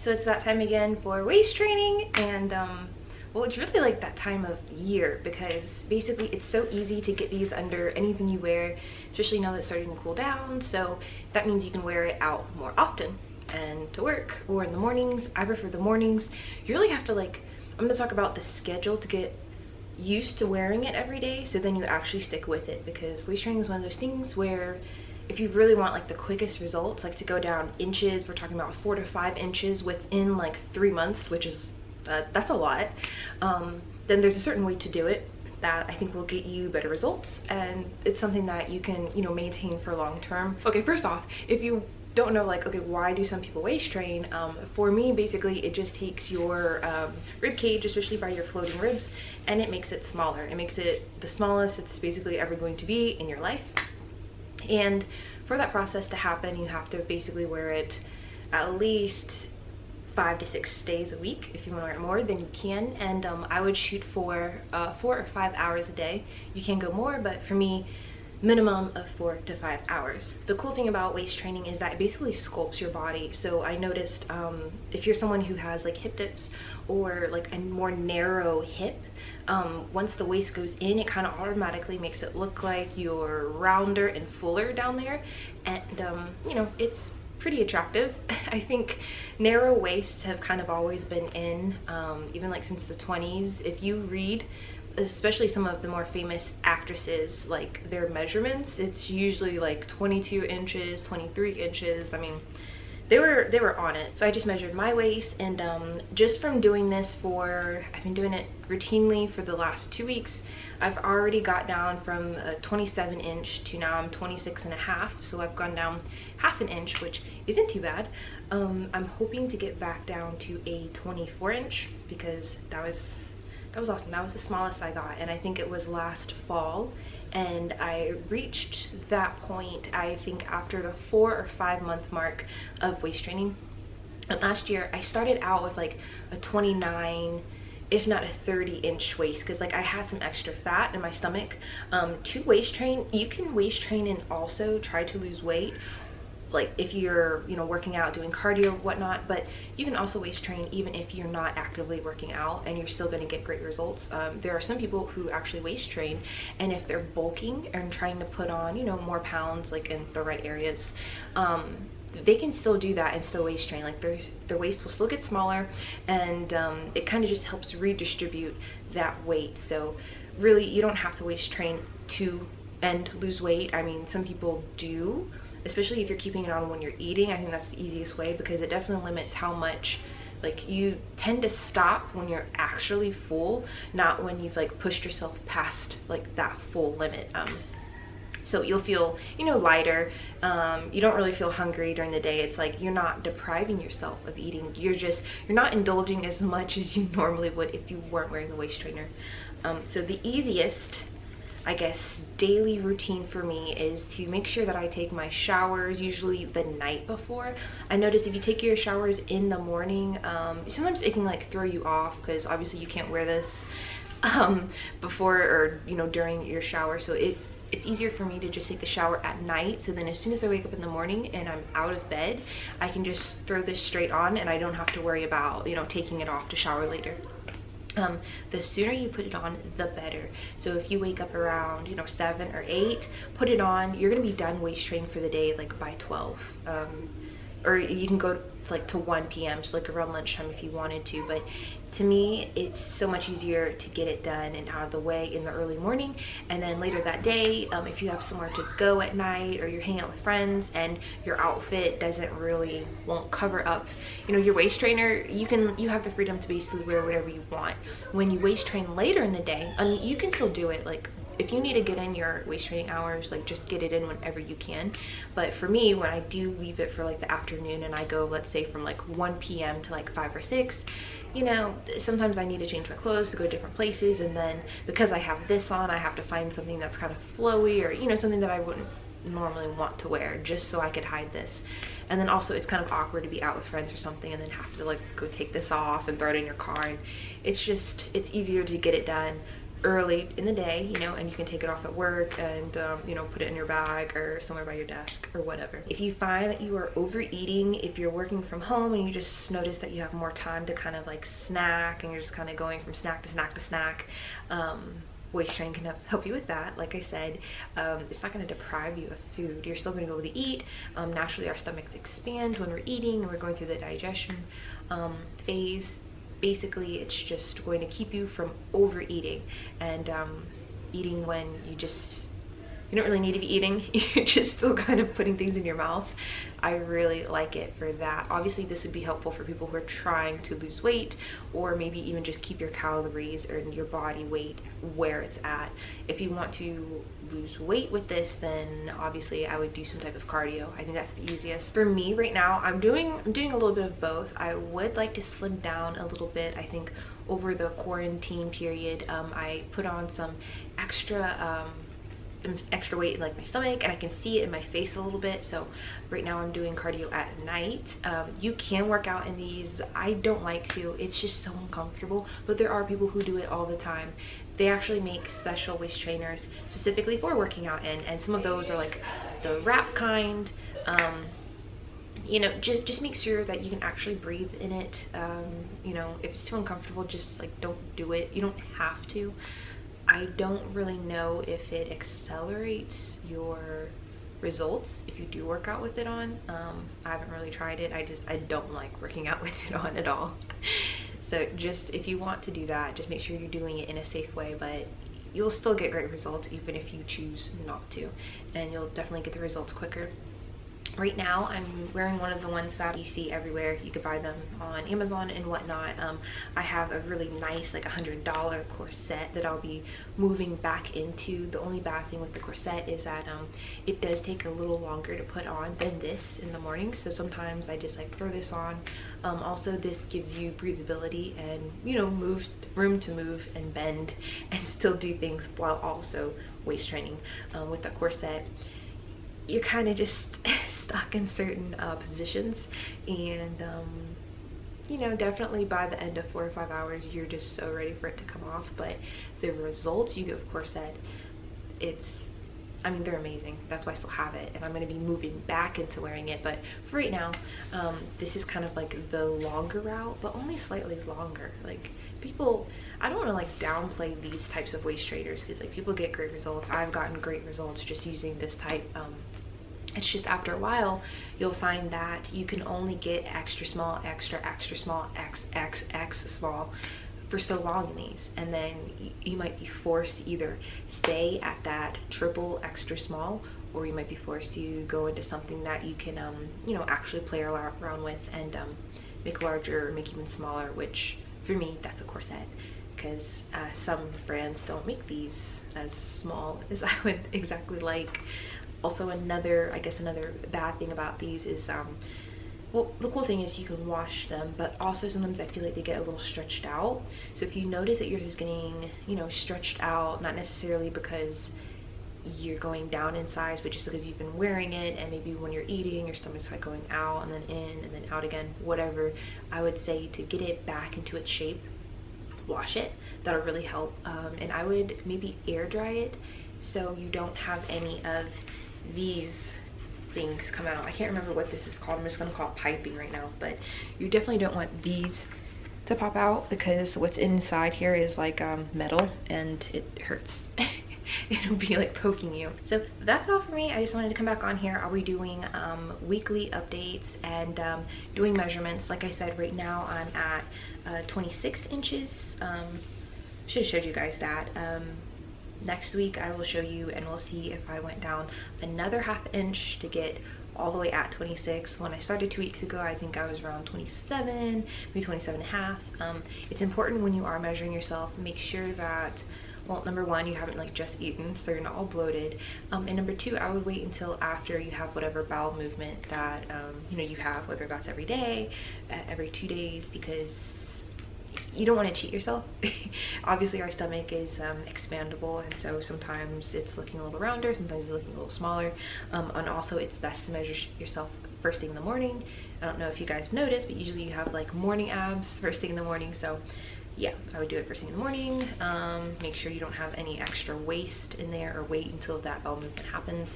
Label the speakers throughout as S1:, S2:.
S1: So it's that time again for waist training, and well, it's really like that time of year because basically it's so easy to get these under anything you wear, especially now that it's starting to cool down. So that means you can wear it out more often and to work or in the mornings. I prefer the mornings. You really have to I'm going to talk about the schedule to get used to wearing it every day, so then you actually stick with it, because waist training is one of those things where if you really want the quickest results, to go down inches, we're talking about 4 to 5 inches within 3 months, which is that's a lot, then there's a certain way to do it that I think will get you better results, and it's something that you can maintain for long term. Okay, first off, if you don't know okay, why do some people waist train? For me, basically it just takes your rib cage, especially by your floating ribs, and it makes it smaller. It makes it the smallest it's basically ever going to be in your life. And for that process to happen, you have to basically wear it at least 5 to 6 days a week. If you want to wear it more, then you can. And I would shoot for 4 or 5 hours a day. You can go more, but for me, minimum of 4 to 5 hours. The cool thing about waist training is that it basically sculpts your body. So I noticed if you're someone who has hip dips or a more narrow hip, once the waist goes in, it kind of automatically makes it look like you're rounder and fuller down there, and it's pretty attractive. I think narrow waists have kind of always been in, even since the 20s. If you read especially some of the more famous actresses, their measurements, it's usually 22 inches, 23 inches. I mean, they were on it. So I just measured my waist, and just from doing this I've been doing it routinely for the last 2 weeks, I've already got down from a 27 inch to now I'm 26 and a half. So I've gone down half an inch, which isn't too bad. I'm hoping to get back down to a 24 inch because that was awesome. That was the smallest I got, and I think it was last fall, and I reached that point I think after the 4 or 5 month mark of waist training. And last year I started out with a 29, if not a 30 inch waist, because I had some extra fat in my stomach. To waist train, you can waist train and also try to lose weight, if you're working out, doing cardio, whatnot, but you can also waist train even if you're not actively working out, and you're still going to get great results. There are some people who actually waist train, and if they're bulking and trying to put on more pounds in the right areas, they can still do that and still waist train. Their waist will still get smaller, and it kind of just helps redistribute that weight. So really, you don't have to waist train to lose weight. I mean, some people do, especially if you're keeping it on when you're eating. I think that's the easiest way, because it definitely limits how much you tend to stop when you're actually full, not when you've pushed yourself past that full limit. So you'll feel lighter. You don't really feel hungry during the day. It's you're not depriving yourself of eating. You're not indulging as much as you normally would if you weren't wearing the waist trainer. So the easiest, I guess, daily routine for me is to make sure that I take my showers usually the night before. I notice if you take your showers in the morning, sometimes it can throw you off, because obviously you can't wear this before or during your shower. So it's easier for me to just take the shower at night, so then as soon as I wake up in the morning and I'm out of bed, I can just throw this straight on, and I don't have to worry about taking it off to shower later. The sooner you put it on, the better. So if you wake up around 7 or 8, put it on. You're gonna be done waist training for the day by 12, or you can go to 1 p.m. so around lunchtime if you wanted to. But to me, it's so much easier to get it done and out of the way in the early morning, and then later that day, if you have somewhere to go at night or you're hanging out with friends and your outfit won't cover up your waist trainer, you have the freedom to basically wear whatever you want. When you waist train later in the day, I mean, you can still do it. If you need to get in your waist training hours, just get it in whenever you can. But for me, when I do leave it for the afternoon and I go, let's say from 1 p.m. to 5 or 6, sometimes I need to change my clothes to go different places, and then because I have this on, I have to find something that's kind of flowy, or something that I wouldn't normally want to wear, just so I could hide this. And then also it's kind of awkward to be out with friends or something and then have to go take this off and throw it in your car, and it's easier to get it done early in the day, you know, and you can take it off at work and you know, put it in your bag or somewhere by your desk or whatever. If you find that you are overeating, if you're working from home and you just notice that you have more time to kind of like snack and you're just kind of going from snack to snack to snack, waist training can help you with that. Like I said, it's not going to deprive you of food. You're still going to be able to eat. Naturally, our stomachs expand when we're eating and we're going through the digestion phase. Basically, it's just going to keep you from overeating and eating when you don't really need to be eating. You're just still kind of putting things in your mouth. I really like it for that. Obviously, this would be helpful for people who are trying to lose weight, or maybe even just keep your calories or your body weight where it's at. If you want to lose weight with this, then obviously I would do some type of cardio. I think that's the easiest. For me right now, I'm doing a little bit of both. I would like to slim down a little bit. I think over the quarantine period, I put on some extra weight in like my stomach, and I can see it in my face a little bit. So right now I'm doing cardio at night. You can work out in these. I don't like to. It's just so uncomfortable, but there are people who do it all the time. They actually make special waist trainers specifically for working out in, and some of those are like the wrap kind. You know, just make sure that you can actually breathe in it. You know, if it's too uncomfortable, just like don't do it. You don't have to. I don't really know if it accelerates your results if you do work out with it on. I haven't really tried it. I don't like working out with it on at all. So just if you want to do that, just make sure you're doing it in a safe way, but you'll still get great results even if you choose not to, and you'll definitely get the results quicker. Right now I'm wearing one of the ones that you see everywhere. You could buy them on Amazon and whatnot. I have a really nice like $100 corset that I'll be moving back into. The only bad thing with the corset is that it does take a little longer to put on than this in the morning, so sometimes I just like throw this on. Also, this gives you breathability and, you know, room to move and bend and still do things while also waist training. With the corset, you're kind of just stuck in certain positions, and you know, definitely by the end of 4 or 5 hours you're just so ready for it to come off. But the results you get with corset, I mean, they're amazing. That's why I still have it, and I'm going to be moving back into wearing it. But for right now, this is kind of like the longer route, but only slightly longer. Like, people, I don't want to like downplay these types of waist trainers, because like people get great results. I've gotten great results just using this type. It's just after a while you'll find that you can only get extra small, extra small, XXX small for so long in these, and then you might be forced to either stay at that triple extra small, or you might be forced to go into something that you can you know, actually play around with and make larger or make even smaller, which for me that's a corset, because some brands don't make these as small as I would exactly like. Also, another bad thing about these is well, the cool thing is you can wash them, but also sometimes I feel like they get a little stretched out. So if you notice that yours is getting, you know, stretched out, not necessarily because you're going down in size, but just because you've been wearing it, and maybe when you're eating your stomach's like going out and then in and then out again, whatever, I would say to get it back into its shape, wash it. That'll really help. And I would maybe air dry it so you don't have any of these things come out. I can't remember what this is called. I'm just gonna call it piping right now, but you definitely don't want these to pop out, because what's inside here is like metal, and it hurts. It'll be like poking you. So that's all for me. I just wanted to come back on here. I'll be doing weekly updates and doing measurements. Like I said, right now I'm at 26 inches. Should have showed you guys that. Next week I will show you, and we'll see if I went down another ½ inch to get all the way at 26. When I started 2 weeks ago, I think I was around 27, maybe 27.5. It's important when you are measuring yourself, make sure that, well, number one, you haven't like just eaten, so you're not all bloated, and number two, I would wait until after you have whatever bowel movement that you know, you have, whether that's every day, every 2 days, because you don't want to cheat yourself. Obviously our stomach is expandable, and so sometimes it's looking a little rounder, sometimes it's looking a little smaller, and also it's best to measure yourself first thing in the morning. I don't know if you guys noticed, but usually you have like morning abs first thing in the morning, so yeah, I would do it first thing in the morning. Make sure you don't have any extra waste in there, or wait until that bowel movement happens.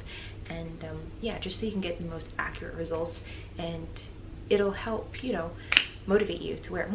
S1: And yeah, just so you can get the most accurate results, and it'll help, you know, motivate you to wear it more.